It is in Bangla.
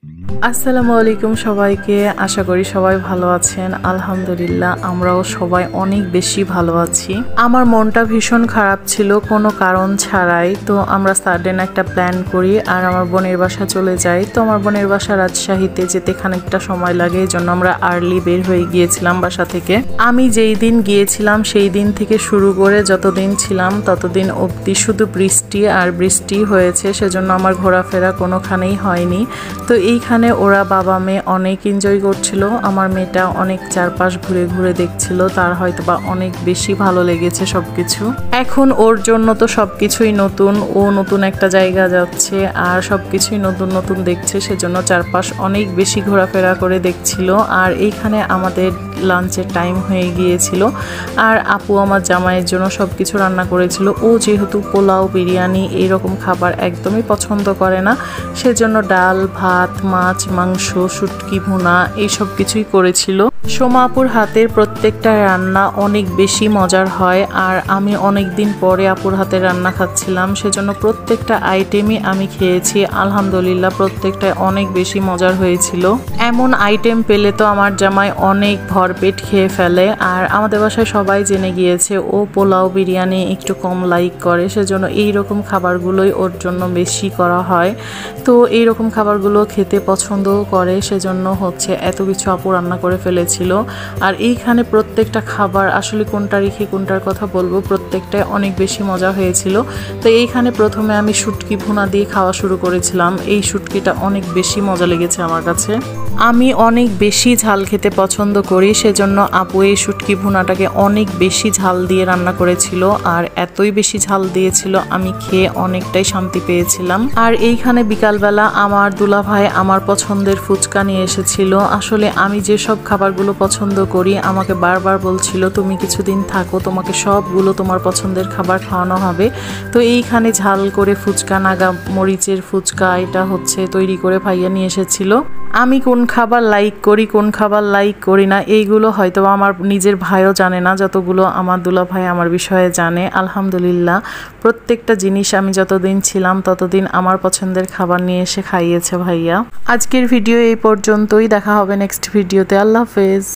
আসসালামু আলাইকুম সবাইকে। আশা করি সবাই ভালো আছেন। আলহামদুলিল্লাহ আমরাও সবাই অনেক বেশি ভালো আছি। আমার মনটা ভীষণ খারাপ ছিল কোনো কারণ ছাড়াই। তো আমরা সাডেন একটা প্ল্যান করি আর আমার বোনের বাসা চলে যাই। তো আমার বোনের বাসা রাজশাহীতে যেতে খানিকটা সময় লাগে, এই জন্য আমরা আর্লি বের হয়ে গিয়েছিলাম বাসা থেকে। আমি যেই দিন গিয়েছিলাম সেই দিন থেকে শুরু করে যতদিন ছিলাম ততদিন অবধি শুধু বৃষ্টি আর বৃষ্টি হয়েছে, সেজন্য আমার ঘোরাফেরা কোনোখানেই হয়নি। তো এইখানে ওরা বাবা মেয়ে অনেক এনজয় করছিল। আমার মেয়েটা অনেক চারপাশ ঘুরে ঘুরে দেখছিল, তার হয়তো বা অনেক বেশি ভালো লেগেছে সবকিছু। এখন ওর জন্য তো সবকিছুই নতুন, ও নতুন একটা জায়গা যাচ্ছে আর সবকিছুই নতুন নতুন দেখছে, সেজন্য চারপাশ অনেক বেশি ঘোরাফেরা করে দেখছিল। আর এইখানে আমাদের লাঞ্চের টাইম হয়ে গিয়েছিল আর আপু আমার জামাইয়ের জন্য সবকিছু রান্না করেছিল। ও যেহেতু পোলাও বিরিয়ানি এইরকম খাবার একদমই পছন্দ করে না, সেজন্য ডাল ভাত মাছ মাংস শুটকি ভুনা এইসব কিছুই করেছিল। সোমা আপুর হাতের প্রত্যেকটা রান্না অনেক বেশি মজার হয় আর আমি অনেক দিন পরে আপুর হাতের রান্না খাচ্ছিলাম, সেজন্য প্রত্যেকটা আইটেমই আমি খেয়েছি। আলহামদুলিল্লাহ প্রত্যেকটাই অনেক বেশি মজার হয়েছিল। এমন আইটেম পেলে তো আমার জামাই অনেক ভরপেট খেয়ে ফেলে। আর আমাদের বাসায় সবাই জেনে গিয়েছে ও পোলাও বিরিয়ানি একটু কম লাইক করে, সেজন্য এইরকম খাবারগুলোই ওর জন্য বেশি করা হয়। তো এইরকম খাবারগুলো খেতে পছন্দও করে, সেজন্য এত কিছু আপু রান্না করে ফেলেছিল। আর এইখানে প্রত্যেকটা খাবার আসলে কোনটা রেখে কোনটার কথা বলবো, প্রত্যেকটাই অনেক বেশি মজা হয়েছিল। তো এইখানে প্রথমে আমি শুটকি ভুনা দিয়ে খাওয়া শুরু করেছিলাম। এই শুটকিটা অনেক বেশি মজা লেগেছে আমার কাছে। আমি অনেক বেশি ঝাল খেতে পছন্দ করি, সেজন্য আপু এই শুটকি ভুনাটাকে অনেক বেশি ঝাল দিয়ে রান্না করেছিল আর এতই বেশি ঝাল দিয়েছিল আমি খেয়ে অনেকটাই শান্তি পেয়েছিলাম। আর এইখানে বিকালবেলা আমার দুলাভাই আমার পছন্দের ফুচকা নিয়ে এসেছিল। আসলে আমি যেসব খাবারগুলো পছন্দ করি আমাকে বারবার বলছিল তুমি কিছুদিন থাকো, তোমাকে সবগুলো তোমার পছন্দের খাবার খাওয়ানো হবে। তো এইখানে ঝাল করে ফুচকা, নাগা মরিচের ফুচকা এটা তৈরি করে ভাইয়া নিয়ে এসেছিল। আমি কোন খাবার লাইক করি কোন খাবার লাইক করি না এইগুলো হয়তো আমার নিজের ভাইও জানে না, যতগুলো আমার দুলা ভাই আমার বিষয়ে জানে। আলহামদুলিল্লাহ প্রত্যেকটা জিনিস আমি যতদিন ছিলাম ততদিন আমার পছন্দের খাবার নিয়ে এসে খাইয়েছে ভাইয়া। আজকের ভিডিও এই পর্যন্তই, দেখা হবে নেক্সট ভিডিওতে। আল্লাহ হাফেজ।